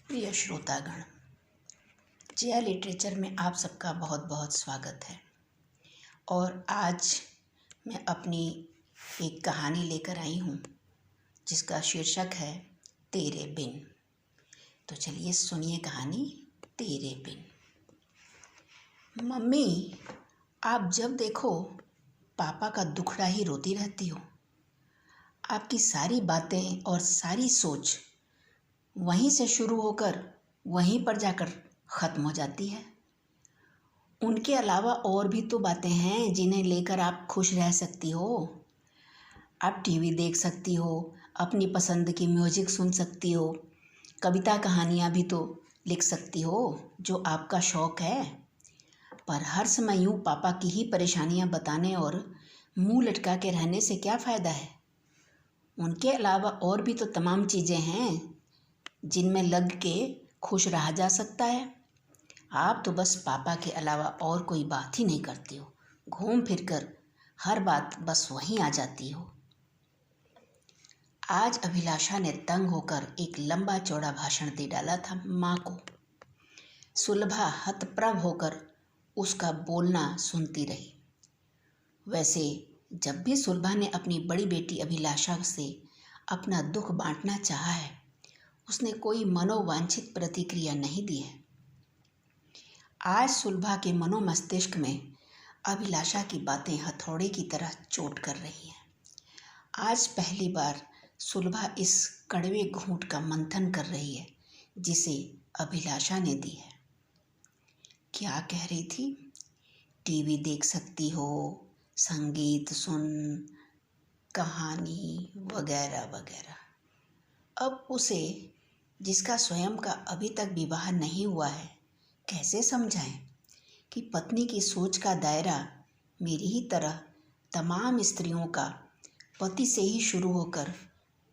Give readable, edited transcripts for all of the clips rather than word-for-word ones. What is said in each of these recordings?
प्रिय श्रोतागण, जया लिटरेचर में आप सबका बहुत बहुत स्वागत है। और आज मैं अपनी एक कहानी लेकर आई हूँ जिसका शीर्षक है तेरे बिन। तो चलिए सुनिए कहानी तेरे बिन। मम्मी, आप जब देखो पापा का दुखड़ा ही रोती रहती हो। आपकी सारी बातें और सारी सोच वहीं से शुरू होकर वहीं पर जाकर ख़त्म हो जाती है। उनके अलावा और भी तो बातें हैं जिन्हें लेकर आप खुश रह सकती हो। आप टीवी देख सकती हो, अपनी पसंद की म्यूज़िक सुन सकती हो, कविता कहानियाँ भी तो लिख सकती हो जो आपका शौक़ है। पर हर समय यूँ पापा की ही परेशानियाँ बताने और मुंह लटका के रहने से क्या फ़ायदा है। उनके अलावा और भी तो तमाम चीज़ें हैं जिनमें लग के खुश रहा जा सकता है। आप तो बस पापा के अलावा और कोई बात ही नहीं करती हो। घूम फिर कर हर बात बस वहीं आ जाती हो। आज अभिलाषा ने तंग होकर एक लंबा चौड़ा भाषण दे डाला था माँ को। सुलभा हतप्रभ होकर उसका बोलना सुनती रही। वैसे जब भी सुलभा ने अपनी बड़ी बेटी अभिलाषा से अपना दुख बांटना चाहा है, उसने कोई मनोवांछित प्रतिक्रिया नहीं दी है। आज सुलभा के मनोमस्तिष्क में अभिलाषा की बातें हथौड़े की तरह चोट कर रही हैं। आज पहली बार सुलभा इस कड़वे घूंट का मंथन कर रही है जिसे अभिलाषा ने दी है। क्या कह रही थी? टीवी देख सकती हो, संगीत सुन, कहानी वगैरह वगैरह। अब उसे, जिसका स्वयं का अभी तक विवाह नहीं हुआ है, कैसे समझाएं कि पत्नी की सोच का दायरा मेरी ही तरह तमाम स्त्रियों का पति से ही शुरू होकर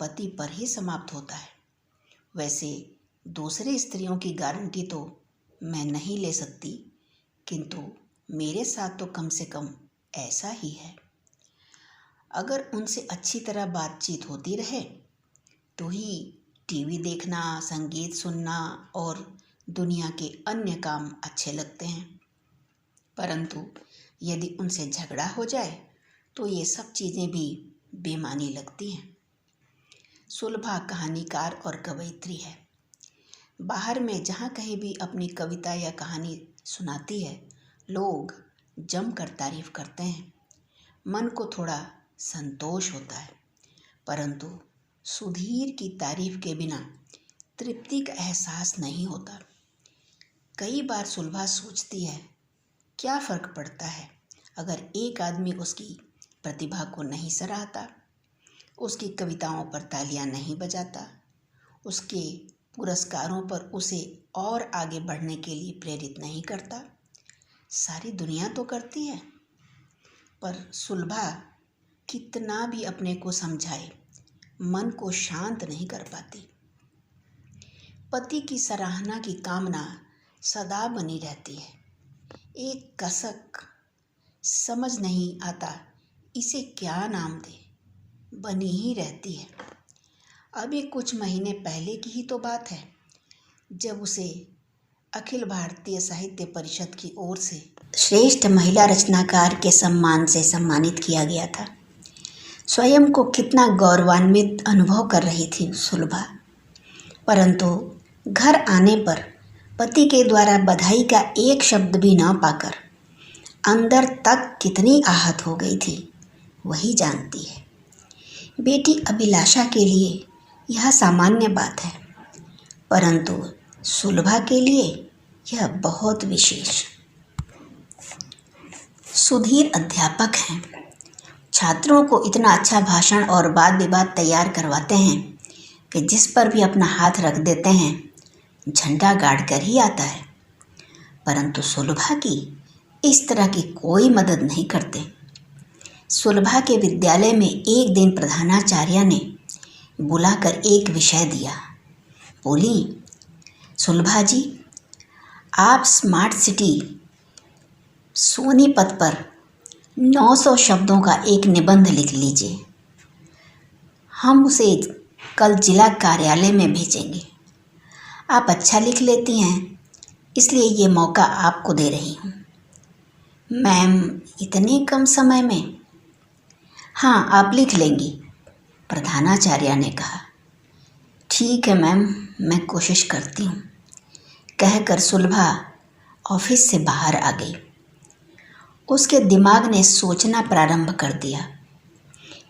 पति पर ही समाप्त होता है। वैसे दूसरी स्त्रियों की गारंटी तो मैं नहीं ले सकती, किंतु मेरे साथ तो कम से कम ऐसा ही है। अगर उनसे अच्छी तरह बातचीत होती रहे तो ही टीवी देखना, संगीत सुनना और दुनिया के अन्य काम अच्छे लगते हैं। परंतु यदि उनसे झगड़ा हो जाए तो ये सब चीज़ें भी बेमानी लगती हैं। सुलभा कहानीकार और कवयित्री है। बाहर में जहाँ कहीं भी अपनी कविता या कहानी सुनाती है, लोग जमकर तारीफ करते हैं। मन को थोड़ा संतोष होता है, परंतु सुधीर की तारीफ के बिना तृप्ति का एहसास नहीं होता। कई बार सुलभा सोचती है, क्या फ़र्क पड़ता है अगर एक आदमी उसकी प्रतिभा को नहीं सराहता, उसकी कविताओं पर तालियां नहीं बजाता, उसके पुरस्कारों पर उसे और आगे बढ़ने के लिए प्रेरित नहीं करता। सारी दुनिया तो करती है, पर सुलभा कितना भी अपने को समझाए मन को शांत नहीं कर पाती। पति की सराहना की कामना सदा बनी रहती है। एक कसक समझ नहीं आता इसे क्या नाम दे, बनी ही रहती है। अभी कुछ महीने पहले की ही तो बात है जब उसे अखिल भारतीय साहित्य परिषद की ओर से श्रेष्ठ महिला रचनाकार के सम्मान से सम्मानित किया गया था। स्वयं को कितना गौरवान्वित अनुभव कर रही थी सुलभा, परंतु घर आने पर पति के द्वारा बधाई का एक शब्द भी न पाकर अंदर तक कितनी आहत हो गई थी वही जानती है। बेटी अभिलाषा के लिए यह सामान्य बात है, परंतु सुलभा के लिए यह बहुत विशेष। सुधीर अध्यापक हैं। छात्रों को इतना अच्छा भाषण और वाद विवाद तैयार करवाते हैं कि जिस पर भी अपना हाथ रख देते हैं झंडा गाड़ कर ही आता है। परंतु सुलभा की इस तरह की कोई मदद नहीं करते। सुलभा के विद्यालय में एक दिन प्रधानाचार्य ने बुलाकर एक विषय दिया। बोली, सुलभा जी, आप स्मार्ट सिटी सोनीपत पर 900 शब्दों का एक निबंध लिख लीजिए। हम उसे कल जिला कार्यालय में भेजेंगे। आप अच्छा लिख लेती हैं, इसलिए ये मौका आपको दे रही हूँ। मैम, इतने कम समय में? हाँ, आप लिख लेंगी, प्रधानाचार्य ने कहा। ठीक है मैम, मैं कोशिश करती हूँ, कहकर सुलभा ऑफिस से बाहर आ गई। उसके दिमाग ने सोचना प्रारंभ कर दिया,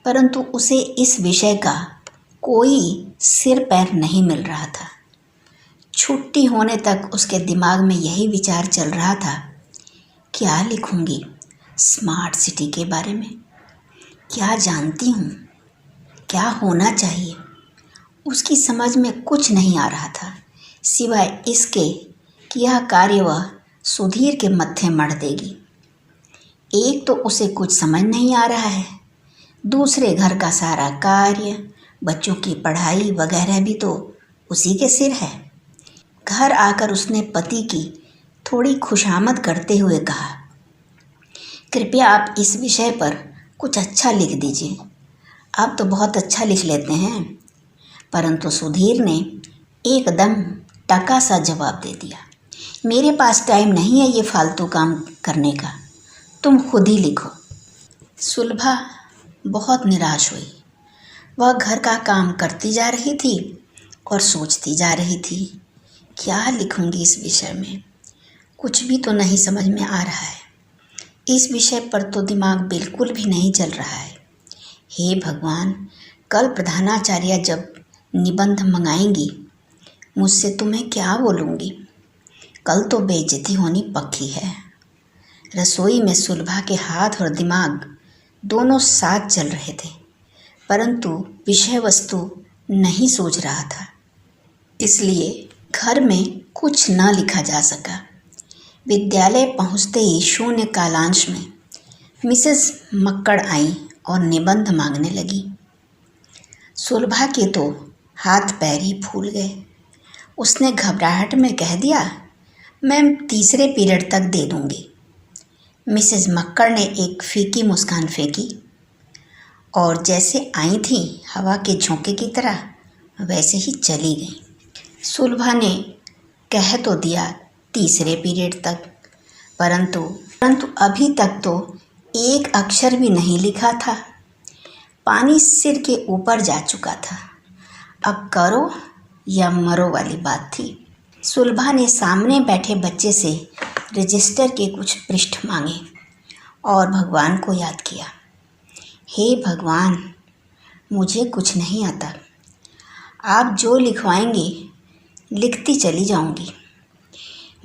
परंतु उसे इस विषय का कोई सिर पैर नहीं मिल रहा था। छुट्टी होने तक उसके दिमाग में यही विचार चल रहा था, क्या लिखूंगी स्मार्ट सिटी के बारे में, क्या जानती हूँ, क्या होना चाहिए। उसकी समझ में कुछ नहीं आ रहा था, सिवाय इसके कि यह कार्य वह सुधीर के मत्थे मढ़ देगी। एक तो उसे कुछ समझ नहीं आ रहा है, दूसरे घर का सारा कार्य, बच्चों की पढ़ाई वगैरह भी तो उसी के सिर है। घर आकर उसने पति की थोड़ी खुशामद करते हुए कहा, कृपया आप इस विषय पर कुछ अच्छा लिख दीजिए। आप तो बहुत अच्छा लिख लेते हैं। परंतु सुधीर ने एकदम टका सा जवाब दे दिया, मेरे पास टाइम नहीं है ये फालतू काम करने का, तुम खुद ही लिखो। सुलभा बहुत निराश हुई। वह घर का काम करती जा रही थी और सोचती जा रही थी, क्या लिखूंगी इस विषय में, कुछ भी तो नहीं समझ में आ रहा है। इस विषय पर तो दिमाग बिल्कुल भी नहीं चल रहा है। हे भगवान, कल प्रधानाचार्य जब निबंध मंगाएंगी, मुझसे तो मैं क्या बोलूँगी। कल तो बेइज्जती होनी पक्की है। रसोई में सुलभा के हाथ और दिमाग दोनों साथ चल रहे थे, परंतु विषय वस्तु नहीं सोच रहा था, इसलिए घर में कुछ न लिखा जा सका। विद्यालय पहुंचते ही शून्य कालांश में मिसेस मक्कड़ आई और निबंध मांगने लगी। सुलभा के तो हाथ पैर ही फूल गए। उसने घबराहट में कह दिया, मैम तीसरे पीरियड तक दे दूंगी। मिसेस मक्कड़ ने एक फीकी मुस्कान फेंकी और जैसे आई थी हवा के झोंके की तरह, वैसे ही चली गई। सुलभा ने कह तो दिया तीसरे पीरियड तक, परंतु अभी तक तो एक अक्षर भी नहीं लिखा था। पानी सिर के ऊपर जा चुका था। अब करो या मरो वाली बात थी। सुलभा ने सामने बैठे बच्चे से रजिस्टर के कुछ पृष्ठ मांगे और भगवान को याद किया। हे भगवान, मुझे कुछ नहीं आता, आप जो लिखवाएंगे लिखती चली जाऊंगी।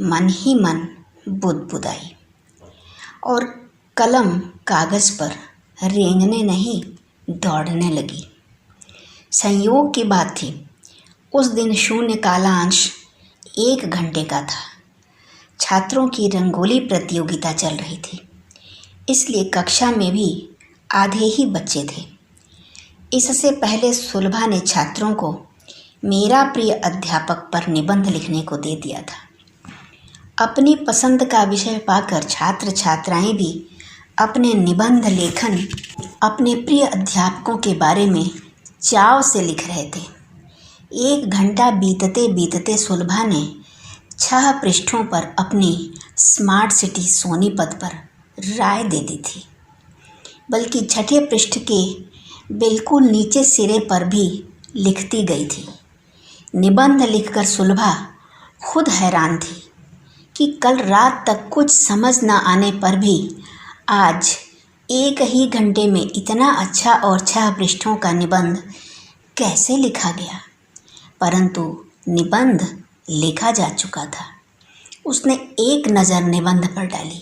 मन ही मन बुदबुदाई और कलम कागज़ पर रेंगने नहीं दौड़ने लगी। संयोग की बात थी, उस दिन शून्य कालांश 1 घंटे का था। छात्रों की रंगोली प्रतियोगिता चल रही थी, इसलिए कक्षा में भी आधे ही बच्चे थे। इससे पहले सुलभा ने छात्रों को मेरा प्रिय अध्यापक पर निबंध लिखने को दे दिया था। अपनी पसंद का विषय पाकर छात्र छात्राएं भी अपने निबंध लेखन अपने प्रिय अध्यापकों के बारे में चाव से लिख रहे थे। 1 घंटा बीतते बीतते सुलभा ने 6 पृष्ठों पर अपनी स्मार्ट सिटी सोनीपत पर राय दे दी थी, बल्कि 6ठे पृष्ठ के बिल्कुल नीचे सिरे पर भी लिखती गई थी। निबंध लिखकर सुलभा खुद हैरान थी कि कल रात तक कुछ समझ न आने पर भी आज 1 ही घंटे में इतना अच्छा और 6 पृष्ठों का निबंध कैसे लिखा गया। परंतु निबंध लिखा जा चुका था। उसने एक नज़र निबंध पर डाली,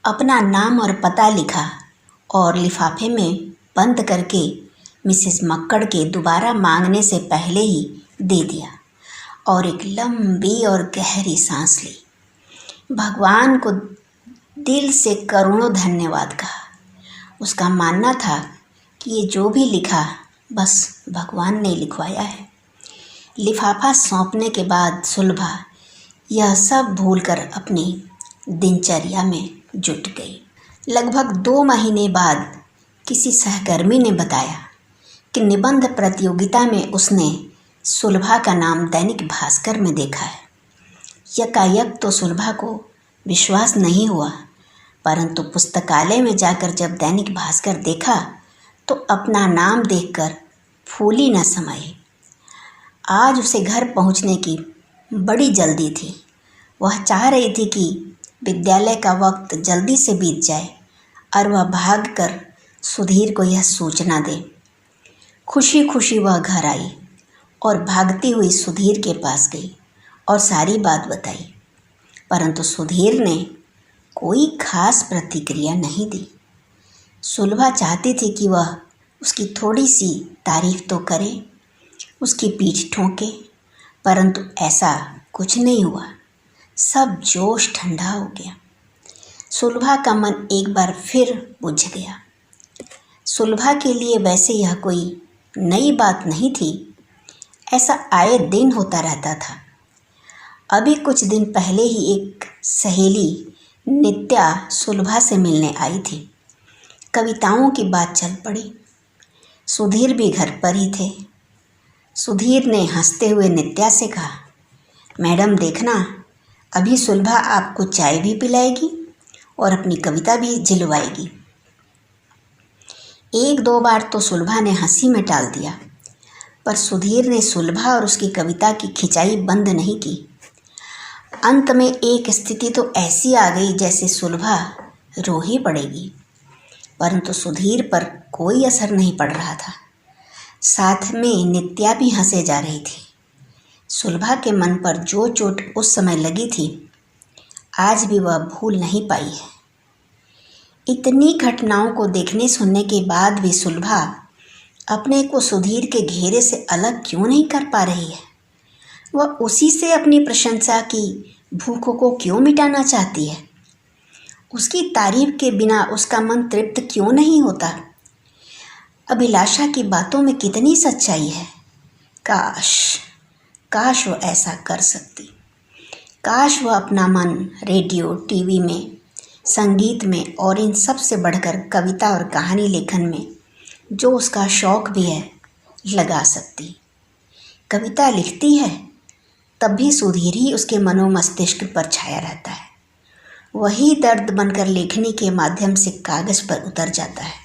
अपना नाम और पता लिखा और लिफाफे में बंद करके मिसेस मक्कड़ के दोबारा मांगने से पहले ही दे दिया और एक लंबी और गहरी सांस ली। भगवान को दिल से करोड़ों धन्यवाद कहा। उसका मानना था कि ये जो भी लिखा बस भगवान ने लिखवाया है। लिफाफा सौंपने के बाद सुलभा यह सब भूलकर अपनी दिनचर्या में जुट गई। लगभग 2 महीने बाद किसी सहकर्मी ने बताया कि निबंध प्रतियोगिता में उसने सुलभा का नाम दैनिक भास्कर में देखा है। यकायक तो सुलभा को विश्वास नहीं हुआ, परंतु पुस्तकालय में जाकर जब दैनिक भास्कर देखा तो अपना नाम देखकर फूली न समाई। आज उसे घर पहुंचने की बड़ी जल्दी थी। वह चाह रही थी कि विद्यालय का वक्त जल्दी से बीत जाए और वह भागकर सुधीर को यह सूचना दे। खुशी खुशी वह घर आई और भागती हुई सुधीर के पास गई और सारी बात बताई, परंतु सुधीर ने कोई खास प्रतिक्रिया नहीं दी। सुलभा चाहती थी कि वह उसकी थोड़ी सी तारीफ तो करे, उसकी पीठ ठोके, परंतु ऐसा कुछ नहीं हुआ। सब जोश ठंडा हो गया। सुलभा का मन एक बार फिर बुझ गया। सुलभा के लिए वैसे यह कोई नई बात नहीं थी, ऐसा आए दिन होता रहता था। अभी कुछ दिन पहले ही एक सहेली नित्या सुलभा से मिलने आई थी। कविताओं की बात चल पड़ी। सुधीर भी घर पर ही थे। सुधीर ने हंसते हुए नित्या से कहा, मैडम देखना, अभी सुलभा आपको चाय भी पिलाएगी और अपनी कविता भी झिलवाएगी। एक दो बार तो सुलभा ने हंसी में टाल दिया, पर सुधीर ने सुलभा और उसकी कविता की खिंचाई बंद नहीं की। अंत में एक स्थिति तो ऐसी आ गई जैसे सुलभा रो ही पड़ेगी, परंतु सुधीर पर कोई असर नहीं पड़ रहा था। साथ में नित्या भी हंसे जा रही थी। सुलभा के मन पर जो चोट उस समय लगी थी, आज भी वह भूल नहीं पाई है। इतनी घटनाओं को देखने सुनने के बाद भी सुलभा अपने को सुधीर के घेरे से अलग क्यों नहीं कर पा रही है? वह उसी से अपनी प्रशंसा की भूख को क्यों मिटाना चाहती है? उसकी तारीफ के बिना उसका मन तृप्त क्यों नहीं होता? अभिलाषा की बातों में कितनी सच्चाई है। काश वह ऐसा कर सकती। काश वह अपना मन रेडियो, टीवी में, संगीत में और इन सब से बढ़कर कविता और कहानी लेखन में, जो उसका शौक भी है, लगा सकती। कविता लिखती है तब भी सुधीर ही उसके मनोमस्तिष्क पर छाया रहता है। वही दर्द बनकर लेखनी के माध्यम से कागज पर उतर जाता है।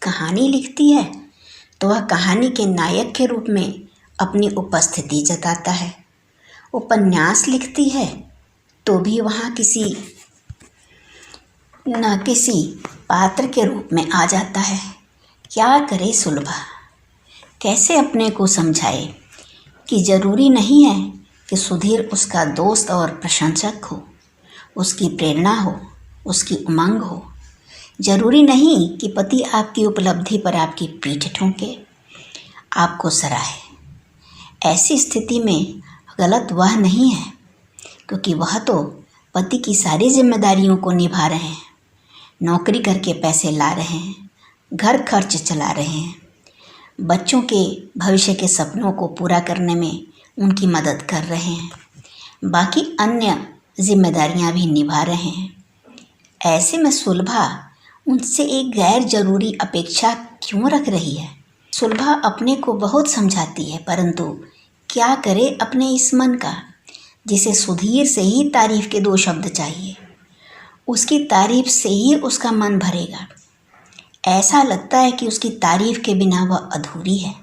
कहानी लिखती है तो वह कहानी के नायक के रूप में अपनी उपस्थिति जताता है। उपन्यास लिखती है तो भी वहाँ किसी न किसी पात्र के रूप में आ जाता है। क्या करे सुलभा? कैसे अपने को समझाए कि जरूरी नहीं है कि सुधीर उसका दोस्त और प्रशंसक हो, उसकी प्रेरणा हो, उसकी उमंग हो। जरूरी नहीं कि पति आपकी उपलब्धि पर आपकी पीठ ठोंके, आपको सराहे। ऐसी स्थिति में गलत वह नहीं है, क्योंकि वह तो पति की सारी जिम्मेदारियों को निभा रहे हैं, नौकरी करके पैसे ला रहे हैं, घर खर्च चला रहे हैं, बच्चों के भविष्य के सपनों को पूरा करने में उनकी मदद कर रहे हैं, बाकी अन्य जिम्मेदारियां भी निभा रहे हैं। ऐसे में सुलभा उनसे एक गैर जरूरी अपेक्षा क्यों रख रही है? सुलभा अपने को बहुत समझाती है, परंतु क्या करे अपने इस मन का, जिसे सुधीर से ही तारीफ के दो शब्द चाहिए। उसकी तारीफ से ही उसका मन भरेगा। ऐसा लगता है कि उसकी तारीफ के बिना वह अधूरी है।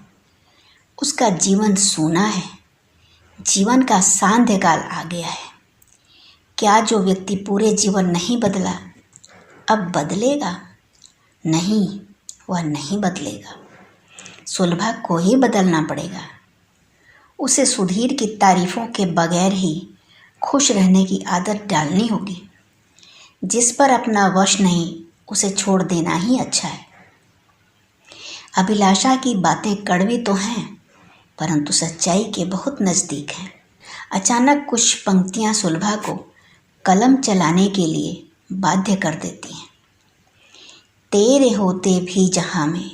उसका जीवन सूना है। जीवन का सांध्यकाल आ गया है। क्या जो व्यक्ति पूरे जीवन नहीं बदला, अब बदलेगा? नहीं, वह नहीं बदलेगा। सुलभा को ही बदलना पड़ेगा। उसे सुधीर की तारीफों के बगैर ही खुश रहने की आदत डालनी होगी। जिस पर अपना वश नहीं, उसे छोड़ देना ही अच्छा है। अभिलाषा की बातें कड़वी तो हैं, परंतु सच्चाई के बहुत नज़दीक हैं। अचानक कुछ पंक्तियां सुलभा को कलम चलाने के लिए बाध्य कर देती हैं। तेरे होते भी जहाँ में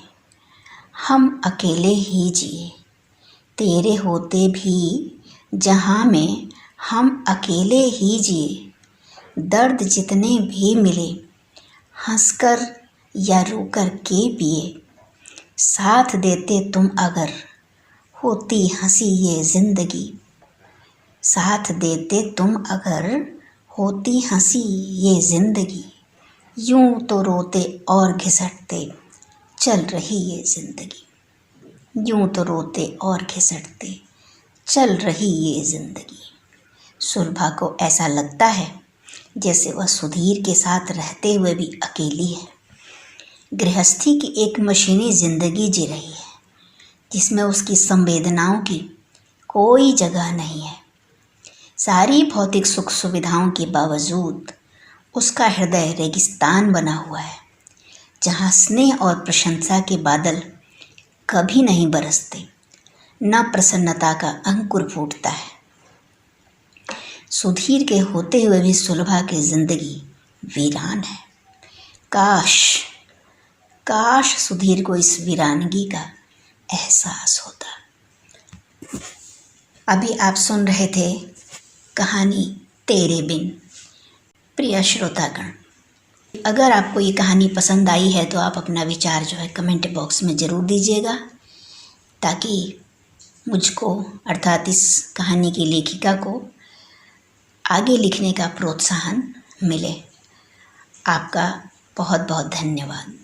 हम अकेले ही जिए, तेरे होते भी जहाँ में हम अकेले ही जिए, दर्द जितने भी मिले हंसकर या रोकर के पिए, साथ देते तुम अगर होती हंसी ये जिंदगी, साथ देते तुम अगर होती हंसी ये जिंदगी, यूं तो रोते और घिसटते चल रही ये जिंदगी, यूं तो रोते और घिसटते चल रही ये जिंदगी। सुलभा को ऐसा लगता है जैसे वह सुधीर के साथ रहते हुए भी अकेली है। गृहस्थी की एक मशीनी जिंदगी जी रही है जिसमें उसकी संवेदनाओं की कोई जगह नहीं है। सारी भौतिक सुख सुविधाओं के बावजूद उसका हृदय रेगिस्तान बना हुआ है, जहाँ स्नेह और प्रशंसा के बादल कभी नहीं बरसते, न प्रसन्नता का अंकुर फूटता है। सुधीर के होते हुए भी सुलभा की जिंदगी वीरान है। काश काश सुधीर को इस वीरानगी का एहसास होता। अभी आप सुन रहे थे कहानी तेरे बिन। प्रिय श्रोतागण, अगर आपको ये कहानी पसंद आई है तो आप अपना विचार जो है कमेंट बॉक्स में ज़रूर दीजिएगा, ताकि मुझको अर्थात इस कहानी की लेखिका को आगे लिखने का प्रोत्साहन मिले। आपका बहुत बहुत धन्यवाद।